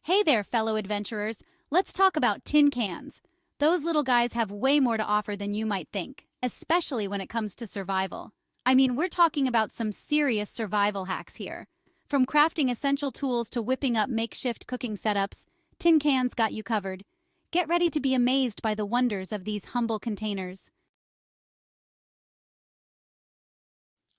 Hey there, fellow adventurers. Let's talk about tin cans. Those little guys have way more to offer than you might think, especially when it comes to survival. I mean, we're talking about some serious survival hacks here. From crafting essential tools to whipping up makeshift cooking setups, tin cans got you covered. Get ready to be amazed by the wonders of these humble containers.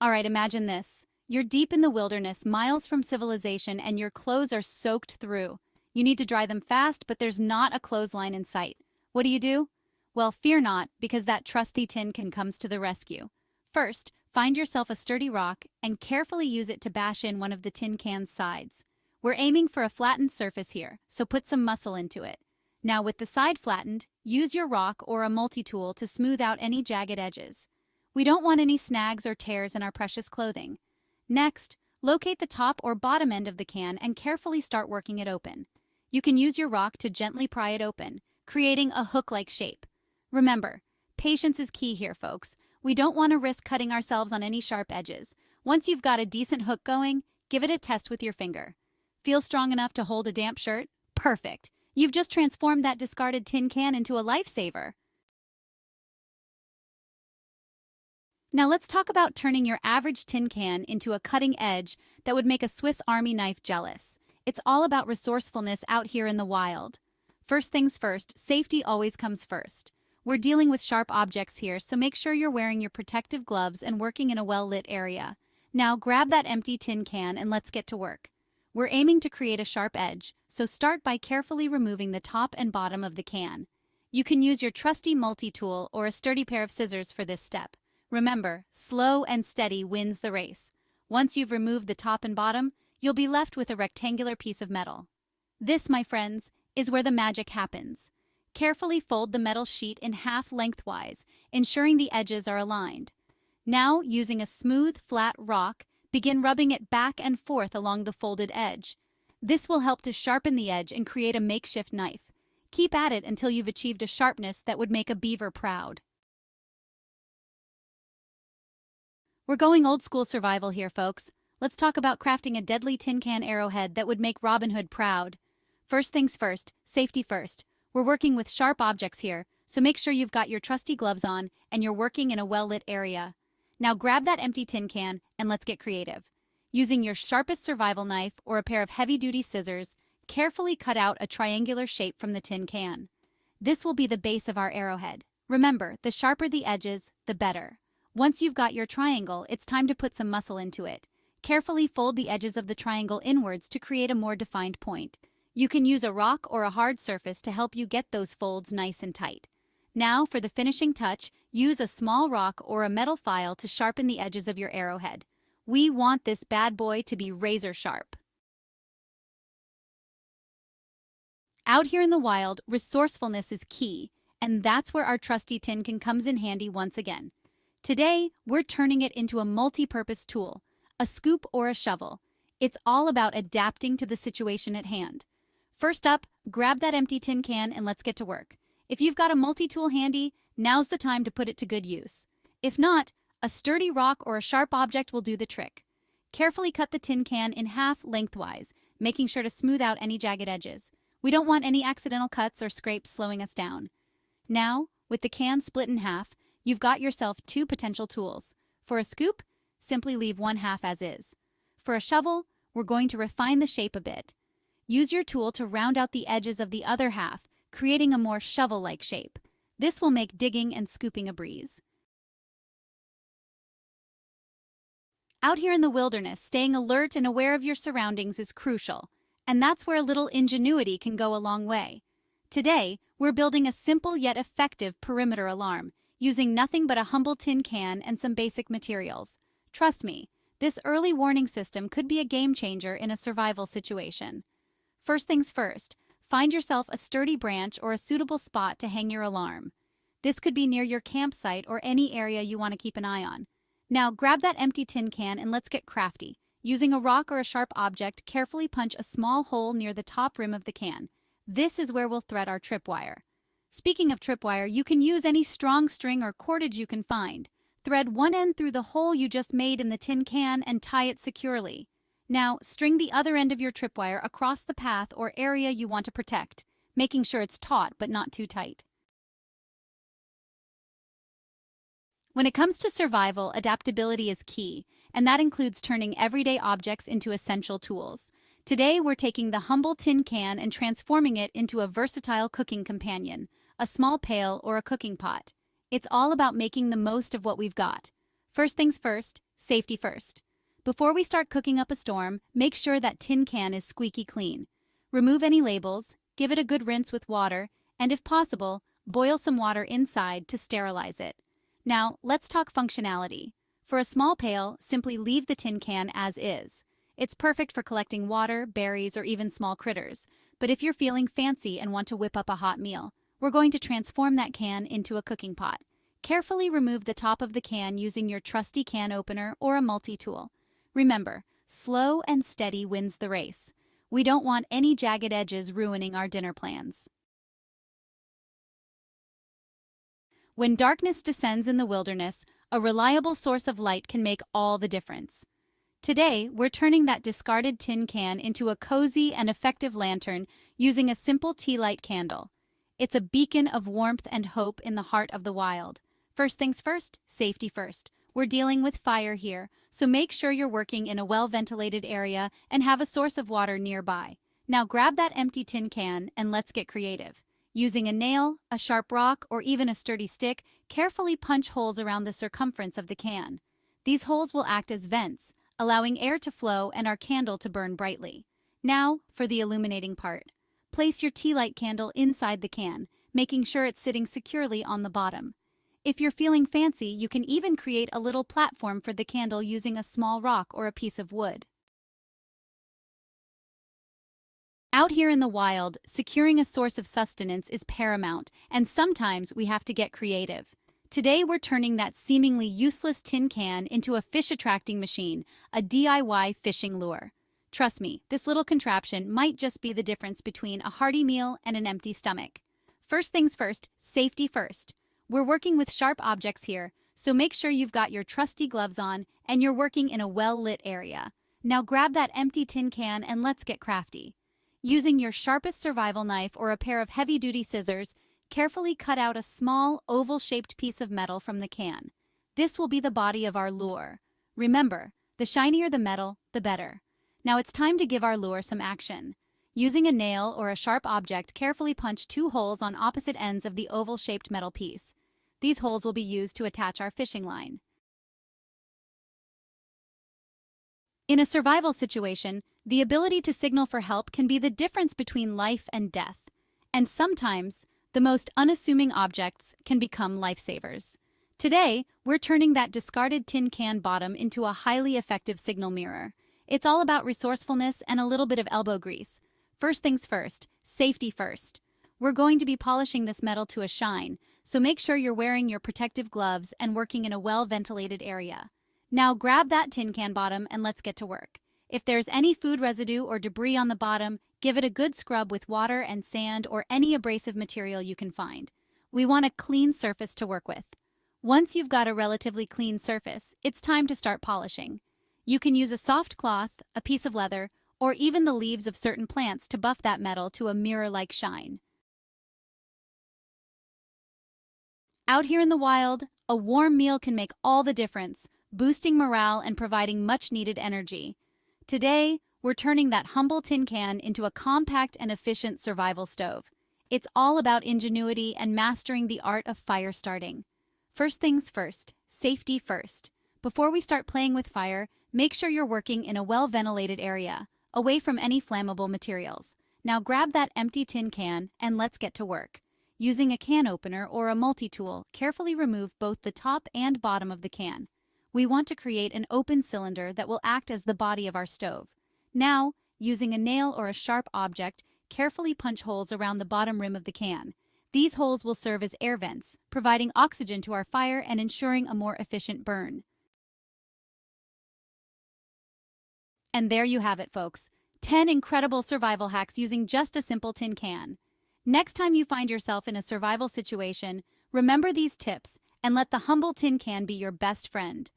All right, imagine this. You're deep in the wilderness, miles from civilization, and your clothes are soaked through. You need to dry them fast, but there's not a clothesline in sight. What do? Well, fear not, because that trusty tin can comes to the rescue. First, find yourself a sturdy rock and carefully use it to bash in one of the tin can's sides. We're aiming for a flattened surface here, so put some muscle into it. Now, with the side flattened, use your rock or a multi-tool to smooth out any jagged edges. We don't want any snags or tears in our precious clothing. Next, locate the top or bottom end of the can and carefully start working it open. You can use your rock to gently pry it open, creating a hook-like shape. Remember, patience is key here, folks. We don't want to risk cutting ourselves on any sharp edges. Once you've got a decent hook going, give it a test with your finger. Feel strong enough to hold a damp shirt? Perfect! You've just transformed that discarded tin can into a lifesaver. Now let's talk about turning your average tin can into a cutting edge that would make a Swiss Army knife jealous. It's all about resourcefulness out here in the wild. First things first, safety always comes first. We're dealing with sharp objects here, so make sure you're wearing your protective gloves and working in a well-lit area. Now grab that empty tin can and let's get to work. We're aiming to create a sharp edge, so start by carefully removing the top and bottom of the can. You can use your trusty multi-tool or a sturdy pair of scissors for this step. Remember, slow and steady wins the race. Once you've removed the top and bottom, you'll be left with a rectangular piece of metal. This, my friends, is where the magic happens. Carefully fold the metal sheet in half lengthwise, ensuring the edges are aligned. Now, using a smooth, flat rock, begin rubbing it back and forth along the folded edge. This will help to sharpen the edge and create a makeshift knife. Keep at it until you've achieved a sharpness that would make a beaver proud. We're going old-school survival here, folks. Let's talk about crafting a deadly tin can arrowhead that would make Robin Hood proud. First things first, safety first. We're working with sharp objects here, so make sure you've got your trusty gloves on and you're working in a well-lit area. Now grab that empty tin can and let's get creative. Using your sharpest survival knife or a pair of heavy-duty scissors, carefully cut out a triangular shape from the tin can. This will be the base of our arrowhead. Remember, the sharper the edges, the better. Once you've got your triangle, it's time to put some muscle into it. Carefully fold the edges of the triangle inwards to create a more defined point. You can use a rock or a hard surface to help you get those folds nice and tight. Now, for the finishing touch, use a small rock or a metal file to sharpen the edges of your arrowhead. We want this bad boy to be razor sharp. Out here in the wild, resourcefulness is key, and that's where our trusty tin can comes in handy once again. Today, we're turning it into a multi-purpose tool, a scoop or a shovel. It's all about adapting to the situation at hand. First up, grab that empty tin can and let's get to work. If you've got a multi-tool handy, now's the time to put it to good use. If not, a sturdy rock or a sharp object will do the trick. Carefully cut the tin can in half lengthwise, making sure to smooth out any jagged edges. We don't want any accidental cuts or scrapes slowing us down. Now, with the can split in half, you've got yourself two potential tools. For a scoop, simply leave one half as is. For a shovel, we're going to refine the shape a bit. Use your tool to round out the edges of the other half, creating a more shovel-like shape. This will make digging and scooping a breeze. Out here in the wilderness, staying alert and aware of your surroundings is crucial, and that's where a little ingenuity can go a long way. Today, we're building a simple yet effective perimeter alarm, using nothing but a humble tin can and some basic materials. Trust me, this early warning system could be a game changer in a survival situation. First things first, find yourself a sturdy branch or a suitable spot to hang your alarm. This could be near your campsite or any area you want to keep an eye on. Now grab that empty tin can and let's get crafty. Using a rock or a sharp object, carefully punch a small hole near the top rim of the can. This is where we'll thread our tripwire. Speaking of tripwire, you can use any strong string or cordage you can find. Thread one end through the hole you just made in the tin can and tie it securely. Now, string the other end of your tripwire across the path or area you want to protect, making sure it's taut but not too tight. When it comes to survival, adaptability is key, and that includes turning everyday objects into essential tools. Today, we're taking the humble tin can and transforming it into a versatile cooking companion, a small pail or a cooking pot. It's all about making the most of what we've got. First things first, safety first. Before we start cooking up a storm, make sure that tin can is squeaky clean. Remove any labels, give it a good rinse with water, and if possible, boil some water inside to sterilize it. Now, let's talk functionality. For a small pail, simply leave the tin can as is. It's perfect for collecting water, berries, or even small critters. But if you're feeling fancy and want to whip up a hot meal, we're going to transform that can into a cooking pot. Carefully remove the top of the can using your trusty can opener or a multi-tool. Remember, slow and steady wins the race. We don't want any jagged edges ruining our dinner plans. When darkness descends in the wilderness, a reliable source of light can make all the difference. Today, we're turning that discarded tin can into a cozy and effective lantern using a simple tea light candle. It's a beacon of warmth and hope in the heart of the wild. First things first, safety first. We're dealing with fire here, so make sure you're working in a well-ventilated area and have a source of water nearby. Now grab that empty tin can and let's get creative. Using a nail, a sharp rock, or even a sturdy stick, carefully punch holes around the circumference of the can. These holes will act as vents, allowing air to flow and our candle to burn brightly. Now, for the illuminating part. Place your tea light candle inside the can, making sure it's sitting securely on the bottom. If you're feeling fancy, you can even create a little platform for the candle using a small rock or a piece of wood. Out here in the wild, securing a source of sustenance is paramount, and sometimes we have to get creative. Today we're turning that seemingly useless tin can into a fish-attracting machine, a DIY fishing lure. Trust me, this little contraption might just be the difference between a hearty meal and an empty stomach. First things first, safety first. We're working with sharp objects here, so make sure you've got your trusty gloves on and you're working in a well-lit area. Now grab that empty tin can and let's get crafty. Using your sharpest survival knife or a pair of heavy-duty scissors, carefully cut out a small, oval-shaped piece of metal from the can. This will be the body of our lure. Remember, the shinier the metal, the better. Now it's time to give our lure some action. Using a nail or a sharp object, carefully punch 2 holes on opposite ends of the oval-shaped metal piece. These holes will be used to attach our fishing line. In a survival situation, the ability to signal for help can be the difference between life and death. And sometimes, the most unassuming objects can become lifesavers. Today, we're turning that discarded tin can bottom into a highly effective signal mirror. It's all about resourcefulness and a little bit of elbow grease. First things first, safety first. We're going to be polishing this metal to a shine, so make sure you're wearing your protective gloves and working in a well-ventilated area. Now grab that tin can bottom and let's get to work. If there's any food residue or debris on the bottom, give it a good scrub with water and sand or any abrasive material you can find. We want a clean surface to work with. Once you've got a relatively clean surface, it's time to start polishing. You can use a soft cloth, a piece of leather, or even the leaves of certain plants to buff that metal to a mirror-like shine. Out here in the wild, a warm meal can make all the difference, boosting morale and providing much-needed energy. Today, we're turning that humble tin can into a compact and efficient survival stove. It's all about ingenuity and mastering the art of fire starting. First things first, safety first. Before we start playing with fire, make sure you're working in a well-ventilated area, away from any flammable materials. Now grab that empty tin can and let's get to work. Using a can opener or a multi-tool, carefully remove both the top and bottom of the can. We want to create an open cylinder that will act as the body of our stove. Now, using a nail or a sharp object, carefully punch holes around the bottom rim of the can. These holes will serve as air vents, providing oxygen to our fire and ensuring a more efficient burn. And there you have it, folks. 10 incredible survival hacks using just a simple tin can. Next time you find yourself in a survival situation, remember these tips and let the humble tin can be your best friend.